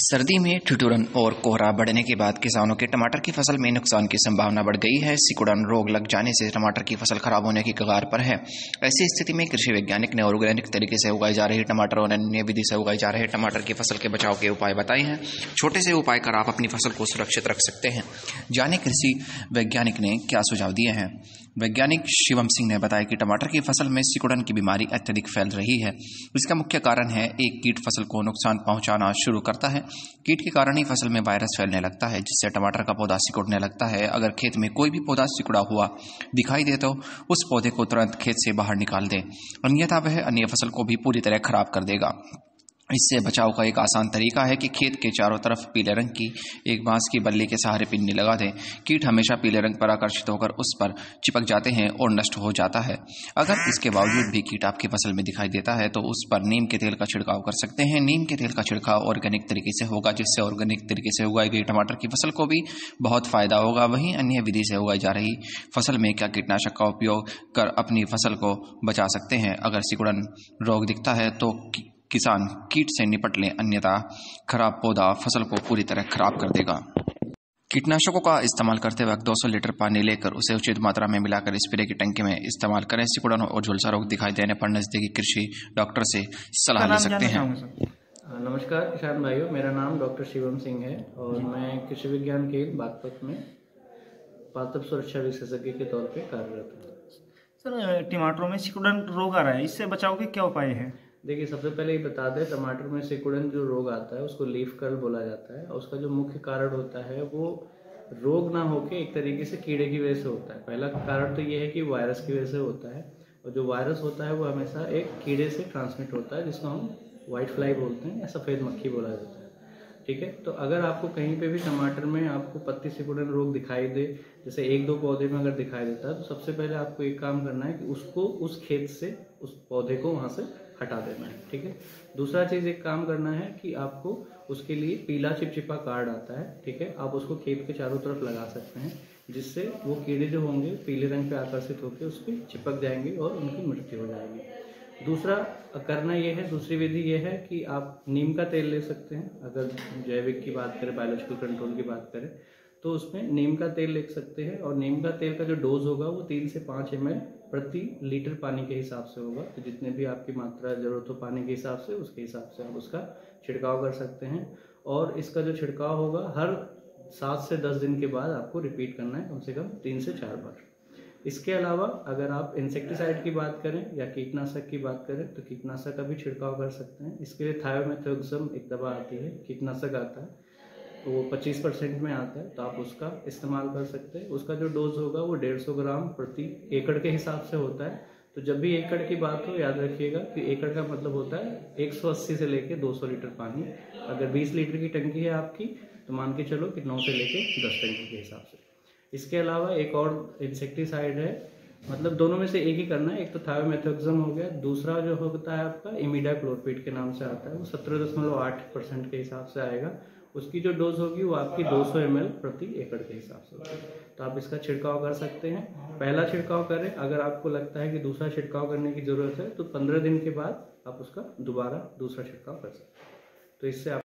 सर्दी में ठिठुरन और कोहरा बढ़ने के बाद किसानों के टमाटर की फसल में नुकसान की संभावना बढ़ गई है। सिकुड़न रोग लग जाने से टमाटर की फसल खराब होने की कगार पर है। ऐसी स्थिति में कृषि वैज्ञानिक ने ऑर्गेनिक तरीके से उगाई जा रही टमाटर और अन्य विधि से उगाई जा रहे टमाटर की फसल के बचाव के उपाय बताए हैं। छोटे से उपाय कर आप अपनी फसल को सुरक्षित रख सकते हैं। जाने कृषि वैज्ञानिक ने क्या सुझाव दिए हैं। वैज्ञानिक शिवम सिंह ने बताया कि टमाटर की फसल में सिकुड़न की बीमारी अत्यधिक फैल रही है। इसका मुख्य कारण है एक कीट फसल को नुकसान पहुंचाना शुरू करता है। कीट के कारण ही फसल में वायरस फैलने लगता है, जिससे टमाटर का पौधा सिकुड़ने लगता है। अगर खेत में कोई भी पौधा सिकुड़ा हुआ दिखाई दे तो उस पौधे को तुरंत खेत से बाहर निकाल दें, अन्यथा वह अन्य फसल को भी पूरी तरह खराब कर देगा। इससे बचाव का एक आसान तरीका है कि खेत के चारों तरफ पीले रंग की एक बांस की बल्ली के सहारे पिन्नी लगा दें। कीट हमेशा पीले रंग पर आकर्षित होकर उस पर चिपक जाते हैं और नष्ट हो जाता है। अगर इसके बावजूद भी कीट आपकी फसल में दिखाई देता है तो उस पर नीम के तेल का छिड़काव कर सकते हैं। नीम के तेल का छिड़काव ऑर्गेनिक तरीके से होगा, जिससे ऑर्गेनिक तरीके से उगाई गई टमाटर की फसल को भी बहुत फायदा होगा। वहीं अन्य विधि से उगाई जा रही फसल में क्या कीटनाशक का उपयोग कर अपनी फसल को बचा सकते हैं। अगर सिकुड़न रोग दिखता है तो किसान कीट से निपट लें, अन्यथा खराब पौधा फसल को पूरी तरह खराब कर देगा। कीटनाशकों का इस्तेमाल करते वक्त 200 लीटर पानी लेकर उसे उचित मात्रा में मिलाकर स्प्रे की टंकी में इस्तेमाल करें। सिकुड़न और झुलसा रोग दिखाई देने पर नजदीकी कृषि डॉक्टर से सलाह ले सकते हैं। नमस्कार किसान भाइयों, मेरा नाम डॉक्टर शिवम सिंह है और मैं कृषि विज्ञान केंद्र बागपत में पादप सुरक्षा विशेषज्ञ के तौर पे कार्यरत हूँ। सर, टमाटरों में सिकुड़न रोग आ रहा है, इससे बचाव के क्या उपाय हैं? देखिए, सबसे पहले ये बता दें, टमाटर में सिकुड़न जो रोग आता है उसको लीफ कर्ल बोला जाता है और उसका जो मुख्य कारण होता है वो रोग ना होके एक तरीके से कीड़े की वजह से होता है। पहला कारण तो ये है कि वायरस की वजह से होता है और जो वायरस होता है वो हमेशा एक कीड़े से ट्रांसमिट होता है, जिसको हम व्हाइट फ्लाई बोलते हैं या सफ़ेद मक्खी बोला जाता है। ठीक है, तो अगर आपको कहीं पे भी टमाटर में आपको पत्ती सिकुड़न रोग दिखाई दे, जैसे एक दो पौधे में अगर दिखाई देता है, तो सबसे पहले आपको एक काम करना है कि उसको उस खेत से उस पौधे को वहां से हटा देना है। ठीक है, दूसरा चीज एक काम करना है कि आपको उसके लिए पीला चिपचिपा कार्ड आता है। ठीक है, आप उसको खेत के चारों तरफ लगा सकते हैं, जिससे वो कीड़े जो होंगे पीले रंग पे आकर्षित होकर उस पर चिपक जाएंगे और उनकी मृत्यु हो जाएगी। दूसरा करना यह है, दूसरी विधि यह है कि आप नीम का तेल ले सकते हैं। अगर जैविक की बात करें, बायोलॉजिकल कंट्रोल की बात करें, तो उसमें नीम का तेल ले सकते हैं और नीम का तेल का जो डोज होगा वो 3 से 5 ml प्रति लीटर पानी के हिसाब से होगा। तो जितने भी आपकी मात्रा जरूरत हो पानी के हिसाब से, उसके हिसाब से आप उसका छिड़काव कर सकते हैं। और इसका जो छिड़काव होगा हर 7 से 10 दिन के बाद आपको रिपीट करना है, कम से कम 3 से 4 बार। इसके अलावा अगर आप इंसेक्टिसाइड की बात करें या कीटनाशक की बात करें तो कीटनाशक का भी छिड़काव कर सकते हैं। इसके लिए थायोमेथोक्सम एक दवा आती है, कीटनाशक आता है, तो वो 25% में आता है, तो आप उसका इस्तेमाल कर सकते हैं। उसका जो डोज होगा वो 150 ग्राम प्रति एकड़ के हिसाब से होता है। तो जब भी एकड़ की बात हो, याद रखिएगा कि एकड़ का मतलब होता है 180 से लेके 200 लीटर पानी। अगर 20 लीटर की टंकी है आपकी तो मान के चलो कि 9 से लेके 10 टंकी के हिसाब से। इसके अलावा एक और इंसेक्टिसाइड है, मतलब दोनों में से एक ही करना है। एक तो थायोमेथोक्सम हो गया, दूसरा जो होता है आपका इमिडाक्लोरपिड के नाम से आता है, वो 17.8% के हिसाब से आएगा। उसकी जो डोज होगी वो आपकी 200 ml प्रति एकड़ के हिसाब से होगी। तो आप इसका छिड़काव कर सकते हैं। पहला छिड़काव करें, अगर आपको लगता है कि दूसरा छिड़काव करने की जरूरत है तो 15 दिन के बाद आप उसका दोबारा दूसरा छिड़काव कर सकते हैं। तो इससे आप